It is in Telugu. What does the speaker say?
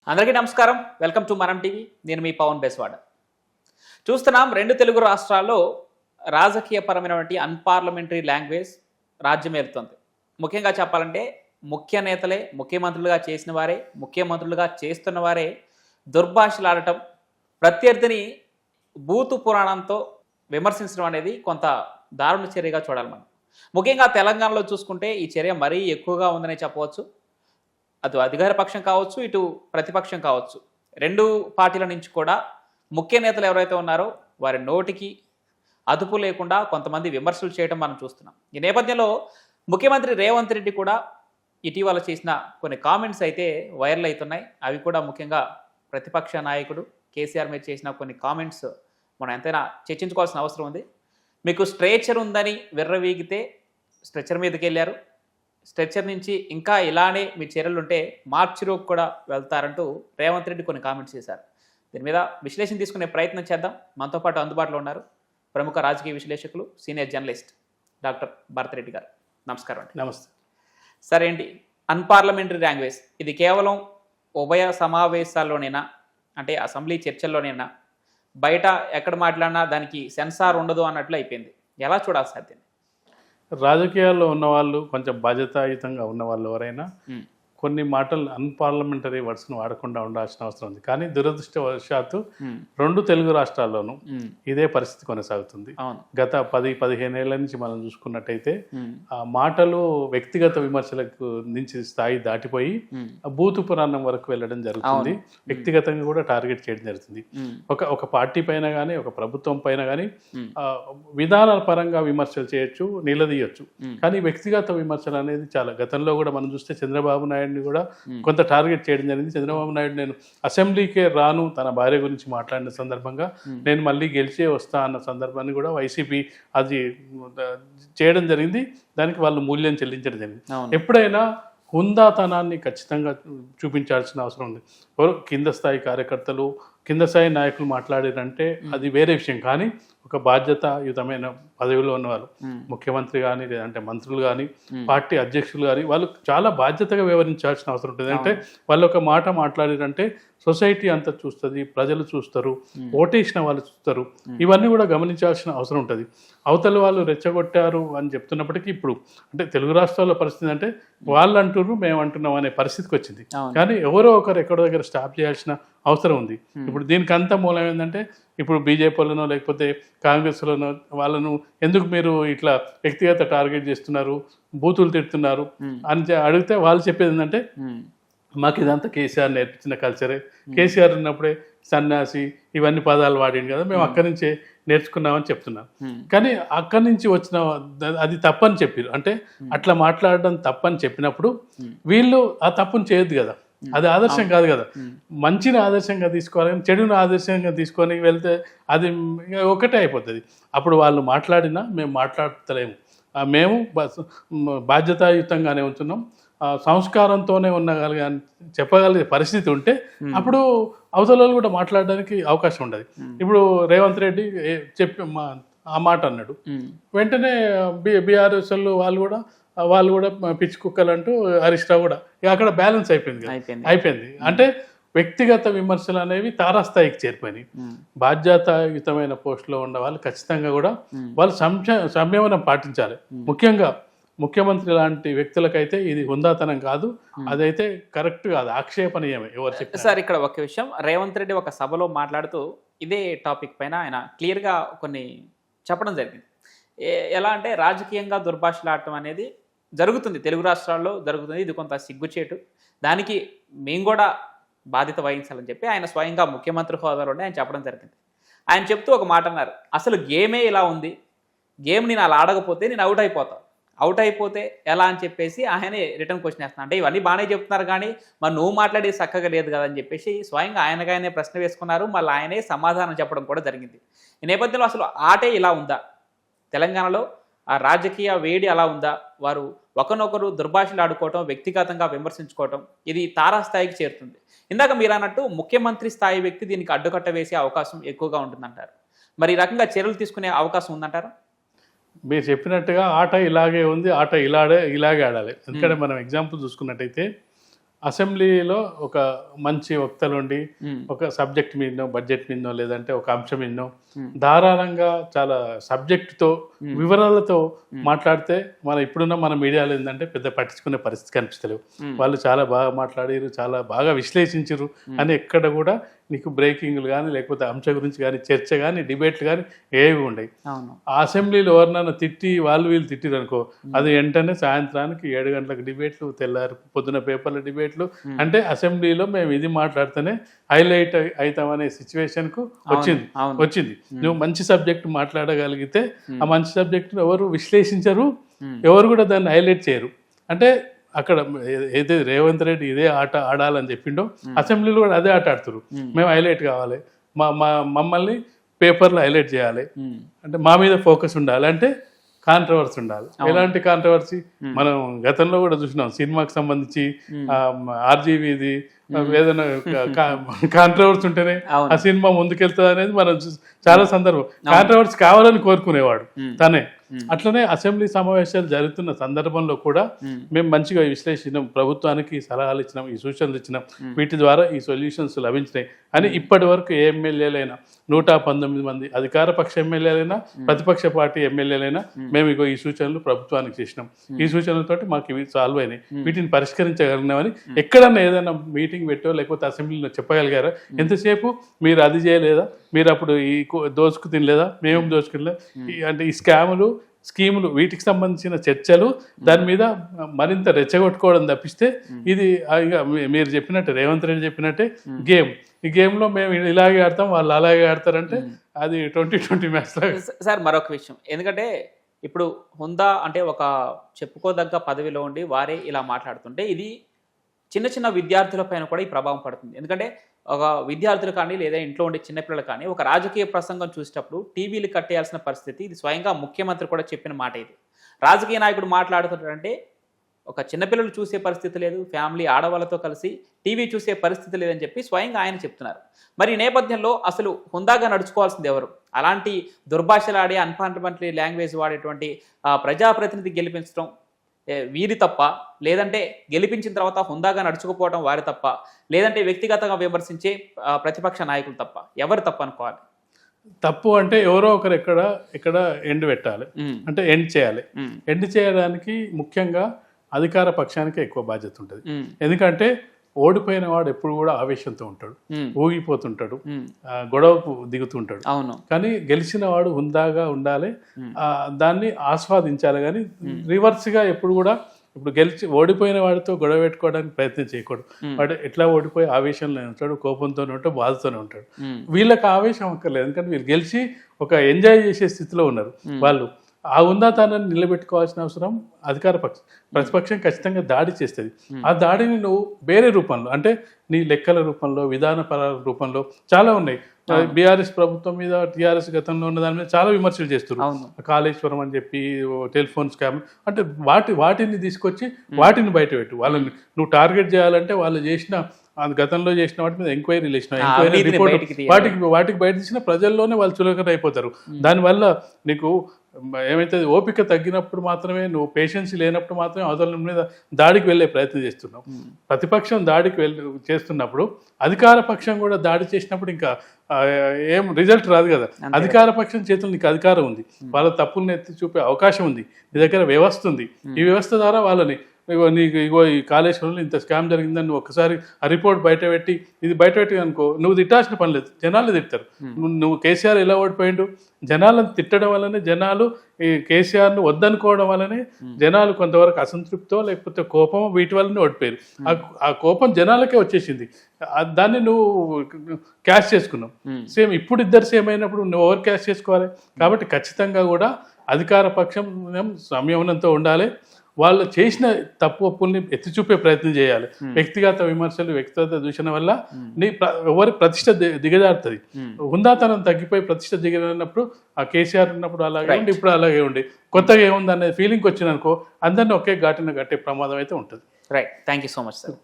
అందరికీ నమస్కారం. వెల్కమ్ టు మనం టీవీ. నేను మీ పవన్ బెస్వాడ. చూస్తున్నాం, రెండు తెలుగు రాష్ట్రాల్లో రాజకీయపరమైనటువంటి అన్పార్లమెంటరీ లాంగ్వేజ్ రాజ్యమేలుతోంది. ముఖ్యంగా చెప్పాలంటే ముఖ్య నేతలే, ముఖ్యమంత్రులుగా చేసిన వారే, ముఖ్యమంత్రులుగా చేస్తున్న వారే దుర్భాషలాడటం, ప్రత్యర్థిని బూతు పురాణంతో విమర్శించడం అనేది కొంత దారుణ చర్యగా చూడాలి మనం. ముఖ్యంగా తెలంగాణలో చూసుకుంటే ఈ చర్య మరీ ఎక్కువగా ఉందనే చెప్పవచ్చు. అటు అధికార పక్షం కావచ్చు, ఇటు ప్రతిపక్షం కావచ్చు, రెండు పార్టీల నుంచి కూడా ముఖ్య నేతలు ఎవరైతే ఉన్నారో వారి నోటికి అదుపు లేకుండా కొంతమంది విమర్శలు చేయడం మనం చూస్తున్నాం. ఈ నేపథ్యంలో ముఖ్యమంత్రి రేవంత్ రెడ్డి కూడా ఇటీవల చేసిన కొన్ని కామెంట్స్ అయితే వైరల్ అవుతున్నాయి. అవి కూడా ముఖ్యంగా ప్రతిపక్ష నాయకుడు కేసీఆర్ మీద చేసిన కొన్ని కామెంట్స్ మనం ఎంతైనా చర్చించుకోవాల్సిన అవసరం ఉంది. మీకు స్ట్రెచర్ ఉందని విర్రవీగితే స్ట్రెచర్ మీదకి వెళ్ళారు. స్ట్రెచర్ నుంచి ఇంకా ఇలానే మీ చర్యలు ఉంటే మార్చిలోకి కూడా వెళ్తారంటూ రేవంత్ రెడ్డి కొన్ని కామెంట్స్ చేశారు. దీని మీద విశ్లేషణ తీసుకునే ప్రయత్నం చేద్దాం. మనతో పాటు అందుబాటులో ఉన్నారు ప్రముఖ రాజకీయ విశ్లేషకులు, senior journalist doctor Bharat Reddy గారు. నమస్కారం అండి. నమస్తే. సరే ఏంటి అన్పార్లమెంటరీ లాంగ్వేజ్, ఇది కేవలం ఉభయ సమావేశాల్లోనేనా, అంటే అసెంబ్లీ చర్చల్లోనేనా, బయట ఎక్కడ మాట్లాడినా దానికి సెన్సార్ ఉండదు అన్నట్లు అయిపోయింది. ఎలా చూడాలి సార్ దీన్ని? రాజకీయాల్లో ఉన్నవాళ్ళు, కొంచెం బాధ్యతాయుతంగా ఉన్నవాళ్ళు ఎవరైనా కొన్ని మాటలు అన్పార్లమెంటరీ వర్డ్స్ను వాడకుండా ఉండాల్సిన అవసరం ఉంది. కానీ దురదృష్టవశాత్తు రెండు తెలుగు రాష్ట్రాల్లోనూ ఇదే పరిస్థితి కొనసాగుతుంది. గత 10-15 ఏళ్ల నుంచి మనం చూసుకున్నట్టయితే ఆ మాటలు వ్యక్తిగత విమర్శలకు నుంచి స్థాయి దాటిపోయి బూతు పురాణం వరకు వెళ్ళడం జరుగుతుంది. వ్యక్తిగతంగా కూడా టార్గెట్ చేయడం జరుగుతుంది. ఒక పార్టీ పైన కానీ, ఒక ప్రభుత్వం పైన కానీ విధానాల పరంగా విమర్శలు చేయొచ్చు, నిలదీయొచ్చు. కానీ వ్యక్తిగత విమర్శలు అనేది చాలా, గతంలో కూడా మనం చూస్తే చంద్రబాబు నాయుడు కూడా కొంత టార్గెట్ చేయడం జరిగింది. చంద్రబాబు నాయుడు నేను అసెంబ్లీకే రాను, తన భార్య గురించి మాట్లాడిన సందర్భంగా నేను మళ్ళీ గెలిచే వస్తా అన్న సందర్భాన్ని కూడా వైసీపీ అది చేయడం జరిగింది. దానికి వాళ్ళు మూల్యం చెల్లించడం జరిగింది. ఎప్పుడైనా హుందాతనాన్ని ఖచ్చితంగా చూపించాల్సిన అవసరం ఉంది. కింద స్థాయి కార్యకర్తలు, కింద స్థాయి నాయకులు మాట్లాడారంటే అది వేరే విషయం. కానీ ఒక బాధ్యతాయుతమైన పదవిలో ఉన్నవాళ్ళు, ముఖ్యమంత్రి కానీ, లేదంటే మంత్రులు కానీ, పార్టీ అధ్యక్షులు కానీ, వాళ్ళు చాలా బాధ్యతగా వ్యవహరించాల్సిన అవసరం ఉంటుంది. అంటే వాళ్ళు ఒక మాట మాట్లాడారంటే సొసైటీ అంతా చూస్తుంది, ప్రజలు చూస్తారు, ఓటేసిన వాళ్ళు చూస్తారు. ఇవన్నీ కూడా గమనించాల్సిన అవసరం ఉంటుంది. అవతల వాళ్ళు రెచ్చగొట్టారు అని చెప్తున్నప్పటికీ ఇప్పుడు అంటే తెలుగు రాష్ట్రాల్లో పరిస్థితి అంటే వాళ్ళు అంటున్నారు, మేము అంటున్నాం అనే పరిస్థితికి వచ్చింది. కానీ ఎవరో ఒకరు ఎక్కడో దగ్గర స్టాప్ చేయాల్సిన అవసరం ఉంది. ఇప్పుడు దీనికి అంతా మూలం ఏంటంటే ఇప్పుడు బీజేపీలోనో లేకపోతే కాంగ్రెస్లోనో వాళ్ళను ఎందుకు మీరు ఇట్లా వ్యక్తిగత టార్గెట్ చేస్తున్నారు, బూతులు తిడుతున్నారు అని అడిగితే వాళ్ళు చెప్పేది ఏంటంటే మాకు ఇదంతా కేసీఆర్ నేర్పించిన కల్చరే, కేసీఆర్ ఉన్నప్పుడే సన్యాసి ఇవన్నీ పదాలు వాడింది కదా, మేము అక్కడి నుంచే నేర్చుకున్నామని చెప్తున్నాం. కానీ అక్కడి నుంచి వచ్చిన అది తప్పని చెప్పారు. అంటే అట్లా మాట్లాడడం తప్పని చెప్పినప్పుడు వీళ్ళు ఆ తప్పుని చేయొద్దు కదా, అది ఆదర్శం కాదు కదా. మంచిని ఆదర్శంగా తీసుకోవాలి, కానీ చెడుని ఆదర్శంగా తీసుకొని వెళ్తే అది ఒకటే అయిపోతుంది. అప్పుడు వాళ్ళు మాట్లాడినా మేము మాట్లాడతలేము, మేము బాధ్యతాయుతంగానే ఉంటున్నాం, సంస్కారంతోనే ఉండగలిగా చెప్పగలిగే పరిస్థితి ఉంటే అప్పుడు అవతల కూడా మాట్లాడడానికి అవకాశం ఉండదు. ఇప్పుడు రేవంత్ రెడ్డి చెప్పి ఆ మాట అన్నాడు, వెంటనే బీఆర్ఎస్ వాళ్ళు కూడా పిచ్చి కుక్కలు అంటూ హరీష్ రావు కూడా అక్కడ బ్యాలెన్స్ అయిపోయింది. అంటే వ్యక్తిగత విమర్శలు అనేవి తారాస్థాయికి చేరిపోయినాయి. బాధ్యతాయుతమైన పోస్టులో ఉన్న వాళ్ళు ఖచ్చితంగా కూడా వాళ్ళు సంయమనం పాటించాలి. ముఖ్యంగా ముఖ్యమంత్రి లాంటి వ్యక్తులకైతే ఇది హుందాతనం కాదు, అదైతే కరెక్ట్ కాదు, ఆక్షేపణీయమే. ఎవరు చెప్పారు సార్? ఇక్కడ ఒక విషయం, రేవంత్ రెడ్డి ఒక సభలో మాట్లాడుతూ ఇదే టాపిక్ పైన ఆయన క్లియర్గా కొన్ని చెప్పడం జరిగింది. ఎలా అంటే రాజకీయంగా దుర్భాషలాడటం అనేది జరుగుతుంది, తెలుగు రాష్ట్రాల్లో జరుగుతుంది, ఇది కొంత సిగ్గుచేటు, దానికి మేము కూడా బాధ్యత వహించాలని చెప్పి ఆయన స్వయంగా ముఖ్యమంత్రి హోదాలోనే ఆయన చెప్పడం జరిగింది. ఆయన చెప్తూ ఒక మాట అన్నారు, అసలు గేమే ఇలా ఉంది, గేమ్ నేను అలా ఆడకపోతే నేను అవుట్ అయిపోతే ఎలా అని చెప్పేసి ఆయనే రిటర్న్ క్వశ్చన్ వేస్తున్నాను. అంటే ఇవన్నీ బాగానే చెప్తున్నారు కానీ మరి నువ్వు మాట్లాడేది చక్కగా లేదు కదా అని చెప్పేసి స్వయంగా ఆయనగానే ప్రశ్న వేసుకున్నారు. మళ్ళీ ఆయనే సమాధానం చెప్పడం కూడా జరిగింది. ఈ నేపథ్యంలో అసలు ఆటే ఇలా ఉందా, తెలంగాణలో ఆ రాజకీయ వేడి అలా ఉందా, వారు ఒకరినొకరు దుర్భాషలు ఆడుకోవటం, వ్యక్తిగతంగా విమర్శించుకోవటం, ఇది తారాస్థాయికి చేరుతుంది. ఇందాక మీరు అన్నట్టు ముఖ్యమంత్రి స్థాయి వ్యక్తి దీనికి అడ్డుకట్ట వేసే అవకాశం ఎక్కువగా ఉంటుందంటారు. మరి ఈ రకంగా చర్యలు తీసుకునే అవకాశం ఉందంటారా? మీరు చెప్పినట్టుగా ఆట ఇలాగే ఉంది, ఆట ఇలాగే ఆడాలి. ఎందుకంటే మనం ఎగ్జాంపుల్ చూసుకున్నట్టయితే అసెంబ్లీలో ఒక మంచి వక్తలు ఉండి ఒక సబ్జెక్ట్ మీదనో బడ్జెట్ మీదనో లేదంటే ఒక అంశం మీదనో ధారాళంగా చాలా సబ్జెక్టుతో వివరాలతో మాట్లాడితే మన మీడియాలో ఏంటంటే పెద్ద పట్టించుకునే పరిస్థితి కనిపిస్తలేవు. వాళ్ళు చాలా బాగా మాట్లాడారు, చాలా బాగా విశ్లేషించారు అని ఎక్కడ కూడా నీకు బ్రేకింగ్లు కానీ లేకపోతే అంశం గురించి కానీ చర్చ కానీ డిబేట్లు కానీ ఏవి ఉండవు. ఆ అసెంబ్లీలో ఎవరినైనా తిట్టి వీళ్ళు తిట్టిరు అనుకో, అది వెంటనే సాయంత్రానికి 7 గంటలకు డిబేట్లు, తెల్లారి పొద్దున పేపర్ల డిబేట్లు. అంటే అసెంబ్లీలో మేము ఇది మాట్లాడితేనే హైలైట్ అవుతామనే సిచ్యువేషన్కు వచ్చింది. నువ్వు మంచి సబ్జెక్ట్ మాట్లాడగలిగితే ఆ మంచి సబ్జెక్టును ఎవరు విశ్లేషించరు, ఎవరు కూడా దాన్ని హైలైట్ చేయరు. అంటే అక్కడ ఏదైతే రేవంత్ రెడ్డి ఇదే ఆట ఆడాలని చెప్పిండో అసెంబ్లీలో కూడా అదే ఆట ఆడుతున్నారు. మేము హైలైట్ కావాలి, మమ్మల్ని పేపర్లో హైలైట్ చేయాలి, అంటే మా మీద ఫోకస్ ఉండాలి, అంటే కాంట్రవర్సీ ఉండాలి. ఎలాంటి కాంట్రవర్సీ మనం గతంలో కూడా చూసినాం. సినిమాకి సంబంధించి ఆర్జీవీది ఏదైనా కాంట్రవర్సీ ఉంటేనే ఆ సినిమా ముందుకెళ్తుంది అనేది మనం చాలా సందర్భం. కాంట్రవర్సీ కావాలని కోరుకునేవాడు తనే. అట్లనే అసెంబ్లీ సమావేశాలు జరుగుతున్న సందర్భంలో కూడా మేము మంచిగా విశ్లేషించినాం, ప్రభుత్వానికి సలహాలు ఇచ్చినాం, ఈ సూచనలు ఇచ్చినాం, వీటి ద్వారా ఈ సొల్యూషన్స్ లభించినాయి అని ఇప్పటి వరకు ఏ ఎమ్మెల్యేలైనా 119 మంది అధికార పక్ష ఎమ్మెల్యేలైనా ప్రతిపక్ష పార్టీ ఎమ్మెల్యేలైనా మేము ఇగో ఈ సూచనలు ప్రభుత్వానికి చేసినాం, ఈ సూచనలతోటి మాకు ఇవి సాల్వ్ అయినాయి, వీటిని పరిష్కరించగలిగినామని ఎక్కడన్నా ఏదైనా మీటింగ్ పెట్టో లేకపోతే అసెంబ్లీలో చెప్పగలిగారా? ఎంతసేపు మీరు అది చేయలేదా, మీరు అప్పుడు ఈ దోచుకు తినలేదా, మేము దోచుకునలేదా, అంటే ఈ స్కీములు వీటికి సంబంధించిన చర్చలు దాని మీద మరింత రెచ్చగొట్టుకోవడం తప్పిస్తే ఇది ఇక మీరు చెప్పినట్టే, రేవంత్ రెడ్డి చెప్పినట్టే గేమ్. ఈ గేమ్లో మేము ఇలాగే ఆడతాం, వాళ్ళు అలాగే ఆడతారంటే అది 2020 మ్యాచ్ లాగా. సార్ మరొక విషయం, ఎందుకంటే ఇప్పుడు హుందా అంటే ఒక చెప్పుకోదగ్గ పదవిలో ఉండి వారే ఇలా మాట్లాడుతుంటే ఇది చిన్న చిన్న విద్యార్థుల పైన కూడా ఈ ప్రభావం పడుతుంది. ఎందుకంటే ఒక విద్యార్థులు కానీ లేదా ఇంట్లో ఉండే చిన్నపిల్లలు కానీ ఒక రాజకీయ ప్రసంగం చూసేటప్పుడు టీవీలు కట్టేయాల్సిన పరిస్థితి, ఇది స్వయంగా ముఖ్యమంత్రి కూడా చెప్పిన మాట. ఇది రాజకీయ నాయకుడు మాట్లాడుతుంటారంటే ఒక చిన్నపిల్లలు చూసే పరిస్థితి లేదు, ఫ్యామిలీ ఆడవాళ్ళతో కలిసి టీవీ చూసే పరిస్థితి లేదని చెప్పి స్వయంగా ఆయన చెప్తున్నారు. మరి ఈ నేపథ్యంలో అసలు హుందాగా నడుచుకోవాల్సింది ఎవరు? అలాంటి దుర్భాషలాడే అన్పార్లమెంటరీ లాంగ్వేజ్ వాడేటువంటి ప్రజాప్రతినిధి గెలిపించడం వీరి తప్ప, లేదంటే గెలిపించిన తర్వాత హుందాగా నడుచుకుపోవడం వారి తప్ప, లేదంటే వ్యక్తిగతంగా విమర్శించే ప్రతిపక్ష నాయకులు తప్ప, ఎవరు తప్ప అనుకోవాలి? తప్పు అంటే ఎవరో ఒకరు ఇక్కడ ఎండ్ పెట్టాలి, అంటే ఎండ్ చేయాలి. ఎండ్ చేయడానికి ముఖ్యంగా అధికార పక్షానికే ఎక్కువ బాధ్యత ఉంటుంది. ఎందుకంటే ఓడిపోయిన వాడు ఎప్పుడు కూడా ఆవేశంతో ఉంటాడు, ఊగిపోతుంటాడు, గొడవకు దిగుతుంటాడు. కానీ గెలిచిన వాడు హుందాగా ఉండాలి, దాన్ని ఆస్వాదించాలి. కానీ రివర్స్గా ఎప్పుడు కూడా ఇప్పుడు ఓడిపోయిన వాడితో గొడవ పెట్టుకోవడానికి ప్రయత్నం చేయకూడదు. వాడు ఎట్లా ఓడిపోయి ఆవేశంలో ఉంటాడు, కోపంతోనే ఉంటాడు, బాధతోనే ఉంటాడు. వీళ్ళకి ఆవేశం అక్కర్లేదు, ఎందుకంటే వీళ్ళు గెలిచి ఒక ఎంజాయ్ చేసే స్థితిలో ఉన్నారు. వాళ్ళు ఆ ఉందాతానాన్ని నిలబెట్టుకోవాల్సిన అవసరం అధికార పక్షం. ప్రతిపక్షం ఖచ్చితంగా దాడి చేస్తుంది. ఆ దాడిని నువ్వు వేరే రూపంలో, అంటే నీ లెక్కల రూపంలో, విధానపర రూపంలో చాలా ఉన్నాయి. బీఆర్ఎస్ ప్రభుత్వం మీద టీఆర్ఎస్ గతంలో ఉన్న దాని మీద చాలా విమర్శలు చేస్తున్నారు. కాళేశ్వరం అని చెప్పి, టెలిఫోన్ స్కామ్ అంటే వాటిని తీసుకొచ్చి వాటిని బయట పెట్టు. వాళ్ళని నువ్వు టార్గెట్ చేయాలంటే వాళ్ళు చేసిన గతంలో చేసిన వాటి మీద ఎంక్వైరీలు వేసిన, ఎంక్వైరీ రిపోర్ట్ వాటికి బయట తీసిన ప్రజల్లోనే వాళ్ళు చులకన అయిపోతారు. దానివల్ల నీకు ఏమైతే ఓపిక తగ్గినప్పుడు మాత్రమే, నువ్వు పేషెన్సీ లేనప్పుడు మాత్రమే అవతల మీద దాడికి వెళ్ళే ప్రయత్నం చేస్తున్నావు. ప్రతిపక్షం దాడికి చేస్తున్నప్పుడు అధికార పక్షం కూడా దాడి చేసినప్పుడు ఇంకా ఏం రిజల్ట్ రాదు కదా. అధికార పక్షం చేతులు నీకు అధికారం ఉంది, వాళ్ళ తప్పుల్ని ఎత్తి చూపే అవకాశం ఉంది, నీ దగ్గర వ్యవస్థ ఉంది. ఈ వ్యవస్థ ద్వారా వాళ్ళని ఇగో ఈ కాళేశ్వరంలో ఇంత స్కామ్ జరిగిందని నువ్వు ఒక్కసారి ఆ రిపోర్ట్ బయటపెట్టి, ఇది బయటపెట్టి అనుకో, నువ్వు తిట్టాల్సిన పని లేదు, జనాలు తిడతారు. నువ్వు కేసీఆర్ ఎలా ఓడిపోయిండు, జనాలను తిట్టడం వల్లనే, జనాలు ఈ కేసీఆర్ను వద్దనుకోవడం వల్లనే జనాలు కొంతవరకు అసంతృప్తో లేకపోతే కోపమో వీటి వల్లనే ఓడిపోయారు. ఆ కోపం జనాలకే వచ్చేసింది, దాన్ని నువ్వు క్యాష్ చేసుకున్నావు. సేమ్ ఇప్పుడు ఇద్దరు సేమ్ అయినప్పుడు నువ్వు ఓవర్ క్యాష్ చేసుకోవాలి. కాబట్టి ఖచ్చితంగా కూడా అధికార పక్షం సంయమనంతో ఉండాలి. వాళ్ళు చేసిన తప్పు ఒప్పుల్ని ఎత్తి చూపే ప్రయత్నం చేయాలి. వ్యక్తిగత విమర్శలు, వ్యక్తిగత దూషణ వల్ల ఎవరి ప్రతిష్ట దిగజారుతుంది. హుందాతనం తగ్గిపోయి ప్రతిష్ట దిగజారినప్పుడు ఆ కేసీఆర్ ఉన్నప్పుడు అలాగే ఉండి, ఇప్పుడు అలాగే ఉండి, కొత్తగా ఏముంది అనే ఫీలింగ్ వచ్చిందనుకో, అందరినీ ఒకే ఘాటున కట్టే ప్రమాదం అయితే ఉంటుంది. Right, thank you so much sir.